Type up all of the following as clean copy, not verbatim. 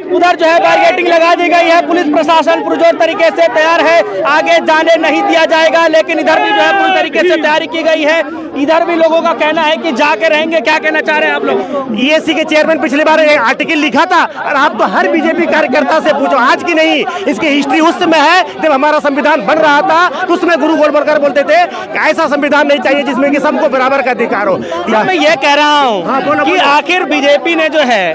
उधर जो है बैरिकेडिंग लगा दी गई है, पुलिस प्रशासन पुरजोर तरीके से तैयार है, आगे जाने नहीं दिया जाएगा, लेकिन इधर भी जो है पूरी तरीके से तैयारी की गई है। इधर भी लोगों का कहना है कि जाके रहेंगे। क्या कहना चाह रहे हैं आप लोग? ईएससी के चेयरमैन पिछली बार एक आर्टिकल लिखा था, और आप तो हर बीजेपी कार्यकर्ता से पूछो, आज की नहीं, इसकी हिस्ट्री उस समय है जब हमारा संविधान बन रहा था, तो उसमें गुरु गोलवलकर बोलते थे कि ऐसा संविधान नहीं चाहिए जिसमें कि सबको बराबर का अधिकार हो। मैं ये कह रहा हूँ कि आखिर बीजेपी ने जो है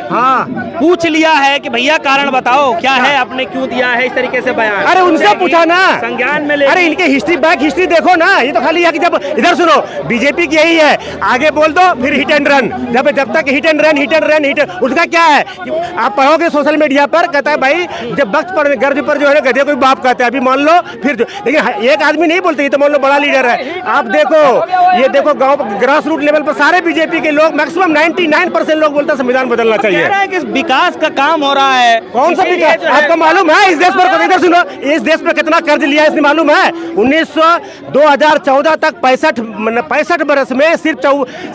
पूछ लिया है कि भैया कारण बताओ क्या है, आपने क्यों दिया है इस तरीके से बयान। अरे उनसे पूछा ना, संज्ञान में ले। अरे इनके हिस्ट्री बैक हिस्ट्री देखो ना, ये तो खाली है कि जब इधर सुनो, बीजेपी की यही है, आगे बोल दो फिर हिट एंड रन, जब तक हिट एंड रन उसका क्या है, आप पढ़ोगे सोशल मीडिया पर, कहता है भाई जब वक्त पर गर्ज पर जो है गधे को बाप कहते हैं, अभी मान लो फिर, लेकिन एक आदमी नहीं बोलते, ये तो मान लो बड़ा लीडर है। आप देखो, ये देखो गांव ग्रास रूट लेवल पर सारे बीजेपी के लोग मैक्सिमम 99% लोग बोलते हैं संविधान बदलना चाहिए। कह रहे हैं कि विकास का काम हो रहा है। कौन सा विकास? आपको मालूम है इस देश पर, इधर सुनो, इस देश पर कितना कर्ज लिया है इसने मालूम है? 2014 तक 65 बरस में सिर्फ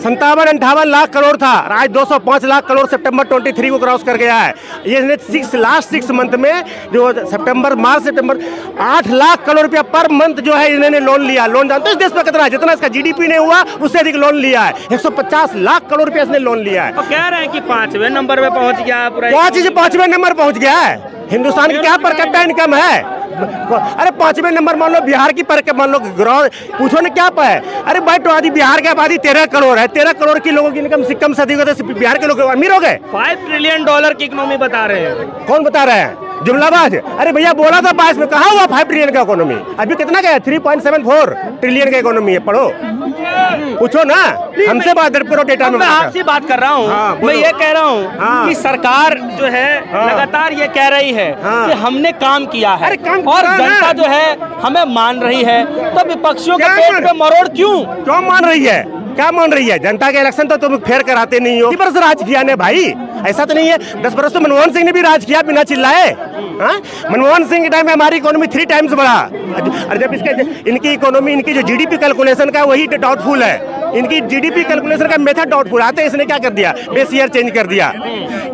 57-58 लाख करोड़ था, आज 205 लाख करोड़ सितंबर 23 को क्रॉस कर गया है। ये लास्ट 6 मंथ में जो मार्च सितंबर 8 लाख करोड़ रुपया पर मंथ जो है इन्होंने लोन लिया। लोन जानते हो इस देश पर कितना है? जितना इसका जीडीपी नहीं हुआ उससे अधिक लोन लिया है, 150 लाख करोड़ रुपया इसने लोन लिया है। और कह रहे हैं कि 5वें नंबर पे पहुंच गया पूरा। क्या चीज 5वें नंबर पहुंच गया है? हिंदुस्तान की क्या पर कैपिटा इनकम है? अरे 5वें नंबर मान लो बिहार की पर मान लो पूछो ना क्या है? अरे भाई तो आदि बिहार की आबादी 13 करोड़ है, 13 करोड़ की लोगों की इनकम सिक्किम से अधिक होती है, बिहार के लोग अमीर हो गए। 5 ट्रिलियन डॉलर की इकोनॉमी बता रहे हैं। कौन बता रहे हैं? जुमलाबाज। अरे भैया बोला था 22 में, कहा हुआ 5 ट्रिलियन का इकोनॉमी? अभी कितना गया? 3.74 ट्रिलियन का इकोनॉमी है, पढ़ो पूछो ना, हमसे बात करो डेटा में। मैं आपसे बात कर रहा हूँ। मैं ये कह रहा हूँ कि सरकार जो है लगातार ये कह रही है कि हमने काम किया है और जनता जो है हमें मान रही है, तो विपक्षियों के पेट पे मरोड़ क्यों मान रही है? क्या मान रही है? जनता के इलेक्शन तो तुम फेयर कराते नहीं हो। 10 बरस राज किया ने भाई, ऐसा तो नहीं है। 10 बरस तो मनमोहन सिंह ने भी राज किया बिना चिल्लाए। मनमोहन सिंह के टाइम में हमारी इकोनॉमी 3 टाइम्स बढ़ा, और जब इनकी इकोनॉमी, इनकी जो जीडीपी कैलकुलेशन का वही डाउटफुल है, इनकी जीडीपी कैलकुलेशन का मेथड डाउटफुल आते, इसने क्या कर दिया? बेस ईयर चेंज कर दिया।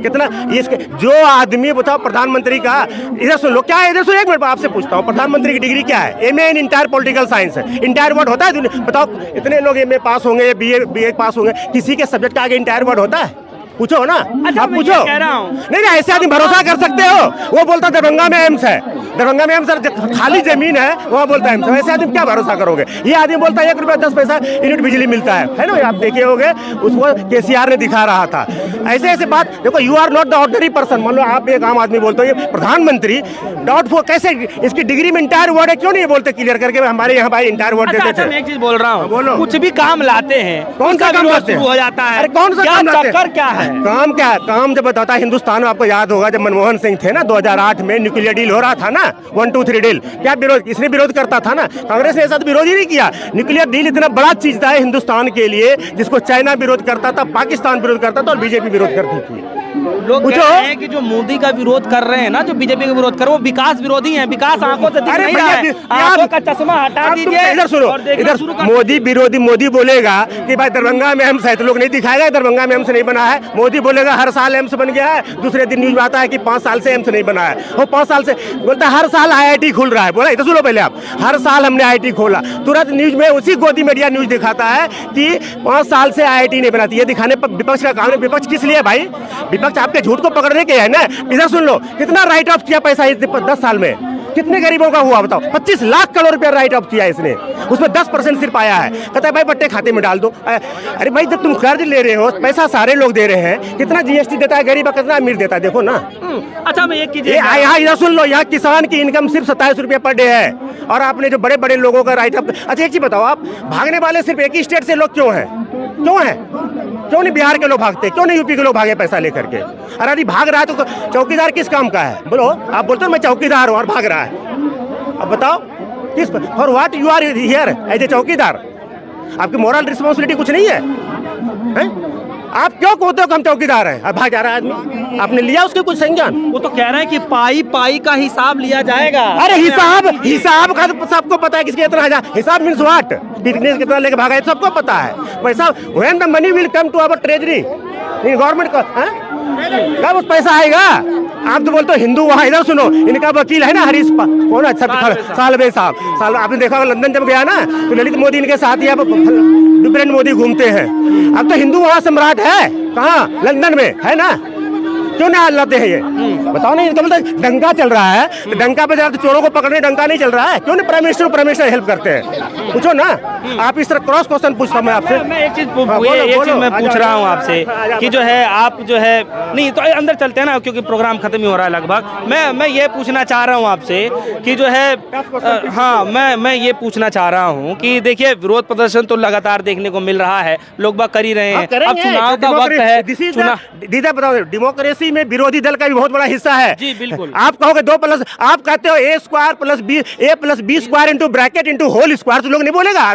कितना इसके जो आदमी बताओ प्रधानमंत्री का, इधर सुन लो क्या है, इधर सुन एक मिनट आपसे पूछता हूँ, प्रधानमंत्री की डिग्री क्या है? एमए इन इंटायर पॉलिटिकल साइंस है। इंटायर वर्ड होता है? बताओ इतने लोग एमए पास होंगे, बीए पास होंगे, किसी के सब्जेक्ट का आगे इंटायर वर्ड होता है? पूछो ना, आप पूछो। नहीं ऐसे आदमी भरोसा कर सकते हो? वो बोलता दरभंगा में एम्स है, दरभंगा में एम्स खाली जमीन है, वो बोलता है एम्स। ऐसे आदमी क्या भरोसा करोगे? ये आदमी बोलता है 1 रुपया 10 पैसा यूनिट बिजली मिलता है ना? आप देखे होंगे उसको केसीआर ने दिखा रहा था। ऐसे ऐसे बात देखो, you are not the ordinary person. मान लो आप एक आम आदमी बोलते हो, ये प्रधानमंत्री डाउटफुल कैसे, इसकी डिग्री में इंटायर वर्ड है, क्यों नहीं बोलते क्लियर करके? हमारे यहाँ भाई इंटायर वर्ड देते थे। मैं एक चीज बोल रहा हूँ, बोलो। कुछ भी काम लाते हैं, कौन सा काम लाते हो जाता है? अरे कौन सा काम लाते हैं? क्या है काम? क्या काम जब बताता है हिंदुस्तान में, आपको याद होगा जब मनमोहन सिंह थे ना 2008 में न्यूक्लियर डील हो रहा था ना, 1, 2, 3 डील, क्या विरोध, इसने विरोध करता था ना, कांग्रेस ने ऐसा तो विरोध ही नहीं किया। न्यूक्लियर डील इतना बड़ा चीज था हिंदुस्तान के लिए, जिसको चाइना विरोध करता था, पाकिस्तान विरोध करता था और बीजेपी विरोध करती थी। लोग कह रहे हैं कि जो मोदी का विरोध कर रहे हैं ना, जो बीजेपी का विरोध कर रहे हैं, वो विकास विरोधी हैं। विकास आंखों से दिख नहीं रहा है, आंखों का चश्मा हटा दीजिए। इधर सुनो, इधर मोदी विरोधी, मोदी बोलेगा कि भाई दरभंगा में एम्स है, तो लोग नहीं दिखाएगा दरभंगा में एम्स नहीं बना है। मोदी बोलेगा हर साल एम्स बन गया है, दूसरे दिन न्यूज में आता है कि 5 साल से एम्स नहीं बना है। वो 5 साल से बोलता है हर साल आईआईटी खुल रहा है। बोला इधर सुनो पहले आप, हर साल हमने आईआईटी खोला, तुरंत न्यूज में उसी गोदी मीडिया न्यूज दिखाता है कि 5 साल से आईआईटी नहीं बनाती। ये दिखाने पर विपक्ष का काम है। विपक्ष किस लिए भाई? विपक्ष आपके झूठ को पकड़ने के है ना। इधर सुन लो, कितना राइट ऑफ किया पैसा इस 10 साल में, कितने गरीबों का हुआ बताओ? 25 लाख करोड़ रुपया राइट ऑफ किया इसने, उसमें 10% सिर्फ आया है। कहता है भाई बट्टे खाते में डाल दो। अरे भाई जब तुम कर्ज ले रहे हो, पैसा सारे लोग दे रहे हैं, कितना जीएसटी देता है गरीब, कितना अमीर देता है, देखो ना। अच्छा मैं एक यहाँ इधर सुन लो, यहाँ किसान की इनकम सिर्फ 27 रुपये पर डे है, और आपने जो बड़े बड़े लोगों का राइट ऑफ। अच्छा एक चीज बताओ, आप भागने वाले सिर्फ एक ही स्टेट से लोग क्यों हैं? क्यों नहीं बिहार के लोग भागते? क्यों नहीं यूपी के लोग भागे पैसा लेकर के? अरे यदि भाग रहा है तो चौकीदार किस काम का है? बोलो, आप बोलते हो मैं चौकीदार हूँ और भाग रहा है, अब बताओ किस for what you are here as a chowkidar? आपकी मोरल रिस्पॉन्सिबिलिटी कुछ नहीं है, है? आप क्यों कहते हो कि हम चौकीदार हैं? अब भाग जा रहा है आदमी, आपने लिया उसके कुछ संज्ञान? वो तो कह रहे हैं कि पाई का हिसाब लिया जाएगा। अरे हिसाब का तो सबको पता है किसके कितना हजार। हिसाब मीन्स व्हाट? बिजनेस कितना लेके भागा है सबको पता है। पैसा when the money will come to our treasury in government का, कब पैसा आएगा? आप तो बोलते हो हिंदू, वहाँ इधर सुनो, इनका वकील है ना हरीश कौन है, सालवे साहब। आपने देखा होगा लंदन जब गया ना तो ललित मोदी इनके साथ ही नरेंद्र मोदी घूमते हैं। अब तो हिंदू वहाँ सम्राट है, कहाँ? लंदन में है ना। क्यों नहीं हाल लाते हैं ये? बताओ नहीं, इनका मतलब डंका चल रहा है तो डंका पे जाकर चोरों को पकड़ने डंका नहीं चल रहा है? क्यों नहीं प्राइम मिनिस्टर हेल्प करते हैं? पूछो ना। आप इस तरह क्रॉस क्वेश्चन पूछता हूं मैं आपसे। मैं एक चीज मैं पूछ रहा हूं आपसे कि जो है आप जो है नहीं तो अंदर चलते हैं ना, क्योंकि प्रोग्राम खत्म ही हो रहा है लगभग। मैं ये पूछना चाह रहा हूं आपसे कि जो है हाँ मैं ये पूछना चाह रहा हूं कि देखिए विरोध प्रदर्शन तो लगातार देखने को मिल रहा है, लोग बात कर ही रहे हैं। अब चुनाव का वक्त है, दीदा बताओ, डेमोक्रेसी में विरोधी दल का भी बहुत बड़ा हिस्सा है। जी बिल्कुल। आप कहोगे 2+ आप कहते हो a² + b² * bracket * whole square, तो लोग नहीं बोलेगा।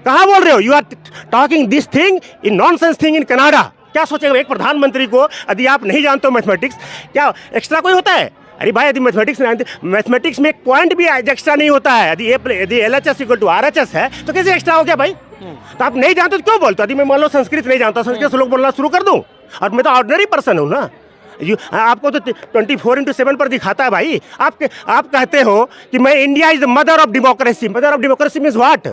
कहाँ बोल रहे हो? You are talking this thing in nonsense thing in Canada. क्या सोचेगा एक प्रधानमंत्री को यदि आप नहीं जानते हो मैथमेटिक्स? क्या एक्स्ट्रा कोई होता है? अरे भाई यदि मैथमेटिक्स में एक पॉइंट भी एक्स्ट्रा नहीं होता है। यदि LHS = RHS है तो कैसे एक्स्ट्रा हो गया भाई? तो आप नहीं जानते तो क्यों बोलते? यदि मैं मान लो संस्कृत नहीं जानता, संस्कृत से लोग बोलना शुरू कर दूं, और मैं तो ऑर्डिनरी पर्सन हूँ ना। आपको तो 24/7 पर दिखाता है भाई। आप कहते हो कि मैं India is the mother of democracy. Mother of democracy means what?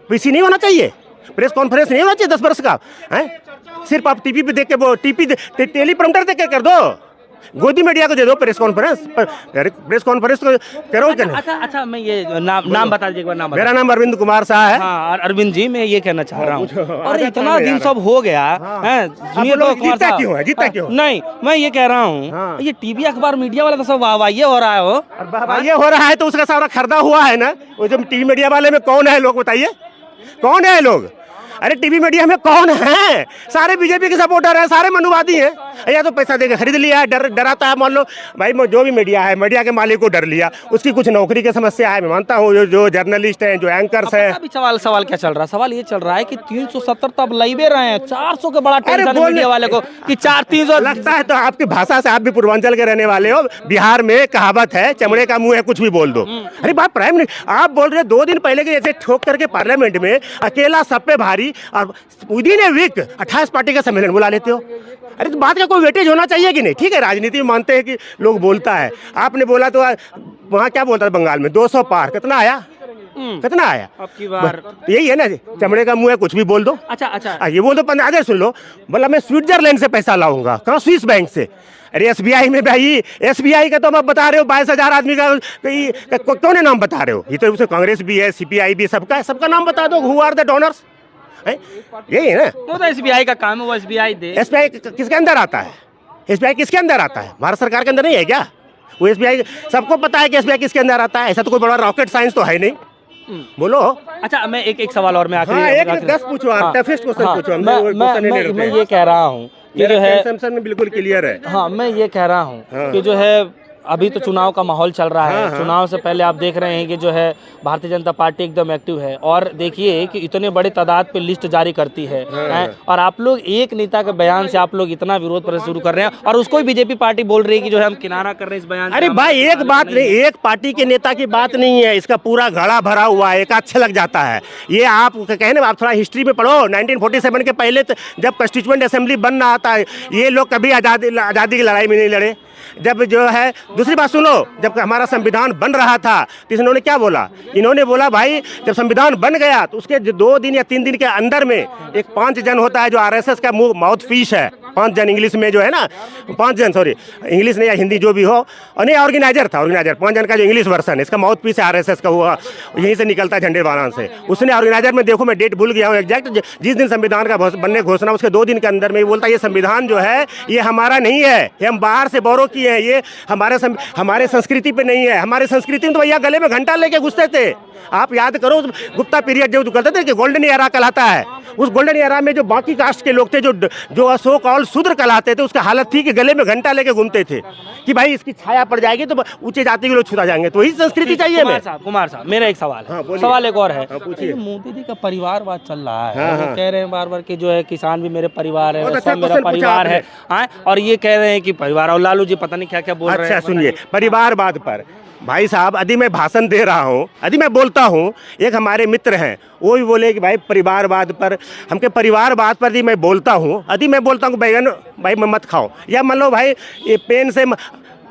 PC नहीं होना चाहिए, प्रेस कॉन्फ्रेंस नहीं होना चाहिए 10 वर्ष का है? सिर्फ आप टीवी पे देख के वो टेलीप्रॉम्प्टर देख के कर दो। गोदी मीडिया को दे दो प्रेस कॉन्फ्रेंस तो करो। अच्छा मैं ये नाम बता दीजिए एक बार। नाम मेरा नाम अरविंद कुमार शाह है। हाँ अरविंद जी, मैं ये कहना चाह रहा हूँ और इतना दिन सब हो गया है, सुनिए तो जीता क्यों? नहीं मैं ये कह रहा हूँ ये टीवी अखबार मीडिया वाला तो सब वाहवाही हो रहा है। ये हो रहा है तो उसका सारा खरीदा हुआ है ना। वो जो टीवी मीडिया वाले में कौन है लोग बताइए, कौन है लोग? अरे टीवी मीडिया में कौन है? सारे बीजेपी के सपोर्टर हैं, सारे मनुवादी हैं। या तो पैसा देकर खरीद लिया है, डराता है। मान लो भाई जो भी मीडिया है, मीडिया के मालिक को डर लिया, उसकी कुछ नौकरी की समस्या है, मैं मानता हूँ। जो जर्नलिस्ट हैं, जो एंकर्स हैं। अभी सवाल क्या चल रहा है? सवाल ये चल रहा है कि 370 तो अब लाइवे रहे हैं, 400 के बड़ा टेंशन मीडिया वाले को कि 400-300 लगता है। तो आपकी भाषा से, आप भी पूर्वांचल के रहने वाले हो, बिहार में कहावत है चमड़े का मुंह है कुछ भी बोल दो। अरे बात प्राइम मिनिस्टर आप बोल रहे 2 दिन पहले के जैसे ठोक करके पार्लियामेंट में अकेला सब पे भारी, और विदिन ए वीक 28 पार्टी का सम्मेलन बुला लेते हो। अरे तो बात का कोई वेटेज होना चाहिए कि नहीं? ठीक है, राजनीति में मानते हैं कि लोग बोलता है। आपने बोला तो वहाँ क्या बोलता था बंगाल में 200 पार, कितना आया? कितना आया आपकी बार? यही है ना, चमड़े का मुंह है कुछ भी बोल दो। अच्छा ये बोल दो 15 सुन लो। बोला मैं स्विट्जरलैंड से पैसा लाऊंगा। कहाँ? स्विस बैंक से। अरे SBI में भाई, SBI का तो आप बता रहे हो 22,000 आदमी का क्यों नहीं नाम बता रहे हो? ये तो कांग्रेस भी है, CPI भी, सबका नाम बता दो। Who are the donors? यही है ना, वो तो SBI का काम है, वो SBI दे। SBI किसके अंदर आता है? SBI किसके अंदर आता है? भारत सरकार के अंदर नहीं है क्या? वो SBI सबको पता है कि SBI किसके अंदर आता है। ऐसा तो कोई बड़ा रॉकेट साइंस तो है नहीं। बोलो। अच्छा मैं एक सवाल और मैं आखिरी 10 पूछो आप, टफेस्ट क्वेश्चन पूछो। मैं ये कह रहा हूँ कि जो है सैमसंग में बिल्कुल क्लियर है। हाँ मैं ये कह रहा हूँ कि जो है अभी तो चुनाव का माहौल चल रहा है। चुनाव से पहले आप देख रहे हैं कि जो है भारतीय जनता पार्टी एकदम एक्टिव है, और देखिए कि इतने बड़े तादाद पे लिस्ट जारी करती है। और आप लोग एक नेता के बयान से आप लोग इतना विरोध प्रदर्शन शुरू कर रहे हैं, और उसको बीजेपी पार्टी बोल रही है कि जो है हम किनारा कर रहे हैं इस बयान से। अरे भाई एक बात नहीं, एक पार्टी के नेता की बात नहीं है, इसका पूरा घड़ा भरा हुआ है। एक अच्छा लग जाता है ये। आप कहें ना, आप थोड़ा हिस्ट्री में पढ़ो। 1947 के पहले जब कंस्टिट्यूएंट असेंबली बन रहा था, ये लोग कभी आज़ादी की लड़ाई में नहीं लड़े। जब जो है दूसरी बात सुनो, जब हमारा संविधान बन रहा था तो इन्होंने क्या बोला? इन्होंने बोला भाई जब संविधान बन गया तो उसके 2 दिन या 3 दिन के अंदर में एक 5 जन होता है जो RSS का माउथ पीस है। 5 जन इंग्लिश में जो है ना, 5 जन, सॉरी इंग्लिश नहीं या हिंदी जो भी हो, और नहीं ऑर्गेनाइजर था, ऑर्गेनाइजर 5 जन का जो इंग्लिश वर्सन है, इसका माउथ पीस है RSS का, हुआ यहीं से निकलता है झंडे बारान से। उसने ऑर्गेनाइजर में, देखो मैं डेट भूल गया हूँ एग्जैक्ट, जिस दिन संविधान का बनने घोषणा उसके 2 दिन के अंदर में बोलता है ये संविधान जो है ये हमारा नहीं है, ये हम बाहर से बोरो किए हैं, ये हमारे संस्कृति पे नहीं है। हमारे संस्कृति में तो भैया गले में घंटा लेके घुसते थे। आप याद करो गुप्ता पीरियड जो कहते थे कि गोल्डन एरा कहलाता है, उस गोल्डन एरा में जो बाकी कास्ट के लोग थे जो सो कॉल्ड शूद्र कहलाते थे, उसका हालत थी कि गले में घंटा लेके घूमते थे कि भाई इसकी छाया पड़ जाएगी तो ऊंचे जाति के लोग छुड़ा जाएंगे। तो वही संस्कृति चाहिए। कुमार साहब मेरा एक सवाल है। सवाल एक और है। मोदी जी का परिवारवाद चल रहा है, वो कह रहे हैं बार बार कि जो है किसान भी मेरे परिवार है, सब मेरा परिवार है, और ये कह रहे हैं कि परिवार, और लालू जी पता नहीं क्या क्या बोल रहे हैं। अच्छा सुनिए, परिवारवाद पर भाई साहब यदि मैं भाषण दे रहा हूँ, यदि मैं बोलता हूँ, एक हमारे मित्र हैं वो भी बोले कि भाई परिवारवाद पर हमके परिवारवाद पर यदि मैं बोलता हूँ, यदि मैं बोलता हूँ बैगन भाई मैं मत खाओ, या मान लो भाई ये पेन से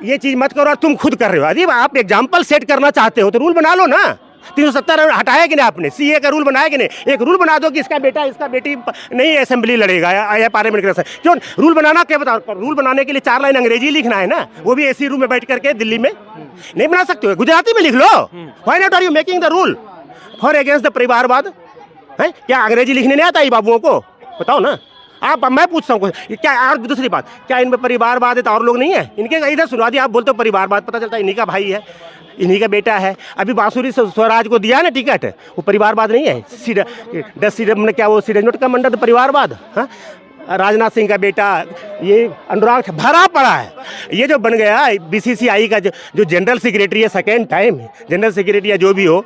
ये चीज़ मत करो और तुम खुद कर रहे हो, यदि आप एग्जाम्पल सेट करना चाहते हो तो रूल बना लो ना। 370 हटाया कि नहीं आपने, सीए का रूल बनाया कि नहीं? एक रूल बना दो कि इसका बेटा इसका बेटी नहीं असेंबली लड़ेगा या पार्लियामेंट का। क्यों रूल बनाना, क्या बताओ? रूल बनाने के लिए 4 लाइन अंग्रेजी लिखना है ना, वो भी एसी रूम में बैठ करके दिल्ली में नहीं बना सकते हो, गुजराती में लिख लो। Why not are you making the rule for against the परिवारवाद? है क्या अंग्रेजी लिखने नहीं आता ये बाबुओं को? बताओ ना आप। मैं पूछता हूँ क्या, और दूसरी बात, क्या इनमें परिवारवाद है तो और लोग नहीं है? इनके इधर सुना दिया, आप बोलते हो परिवारवाद, पता चलता है इन्हीं का भाई है, इन्हीं का बेटा है। अभी बांसुरी स्वराज को दिया ना टिकट, वो परिवारवाद नहीं है? 10 सीट में क्या वो सीट का मंडल परिवारवाद? हाँ, राजनाथ सिंह का बेटा, ये अनुराग भरा पड़ा है। ये जो बन गया बीसीसीआई का जो जनरल सेक्रेटरी है, सेकेंड टाइम जनरल सेक्रेटरी या जो भी हो,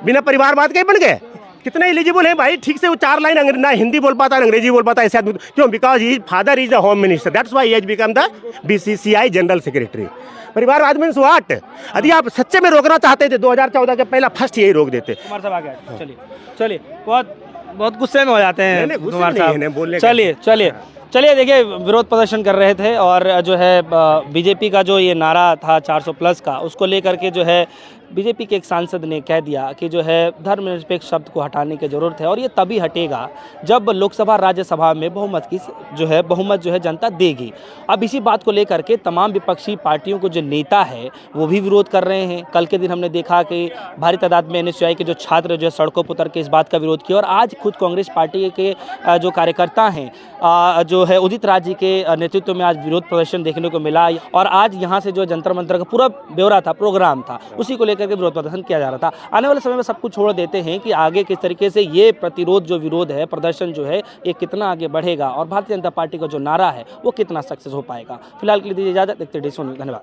बिना परिवारवाद के ही बन गए। कितने एलिजिबल है भाई? ठीक से वो 4 लाइन ना हिंदी बोल पाता है अंग्रेजी बोल पाता है ऐसे आदमी। क्यों? Because he father is the home minister, that's why he has become the BCCI general secretary. परिवारवाद मीन्स व्हाट? यदि आप सच्चे में रोकना चाहते थे 2014 के पहला फर्स्ट यही रोक देते। कुमार साहब आ गए, चलिए बहुत गुस्से में हो जाते हैं कुमार साहब। चलिए देखिए, विरोध प्रदर्शन कर रहे थे और जो है बीजेपी का जो ये नारा था 400 प्लस का, उसको लेकर के जो है बीजेपी के एक सांसद ने कह दिया कि जो है धर्मनिरपेक्ष शब्द को हटाने की ज़रूरत है और ये तभी हटेगा जब लोकसभा राज्यसभा में बहुमत जो है जनता देगी। अब इसी बात को लेकर के तमाम विपक्षी पार्टियों को जो नेता है वो भी विरोध कर रहे हैं। कल के दिन हमने देखा कि भारी तादाद में NSUI के जो छात्र जो है सड़कों पर उतर के इस बात का विरोध किया और आज खुद कांग्रेस पार्टी के जो कार्यकर्ता हैं जो है उदित राज जी के नेतृत्व में आज विरोध प्रदर्शन देखने को मिला और आज यहाँ से जो जंतर मंतर का पूरा ब्यौरा था, प्रोग्राम था, उसी को लेकर के विरोध प्रदर्शन किया जा रहा था। आने वाले समय में सब कुछ छोड़ देते हैं कि आगे किस तरीके से ये प्रतिरोध जो विरोध है, प्रदर्शन जो है, ये कितना आगे बढ़ेगा और भारतीय जनता पार्टी का जो नारा है वो कितना सक्सेस हो पाएगा। फिलहाल के लिए दीजिए इजाजत, देखते रहिए। धन्यवाद।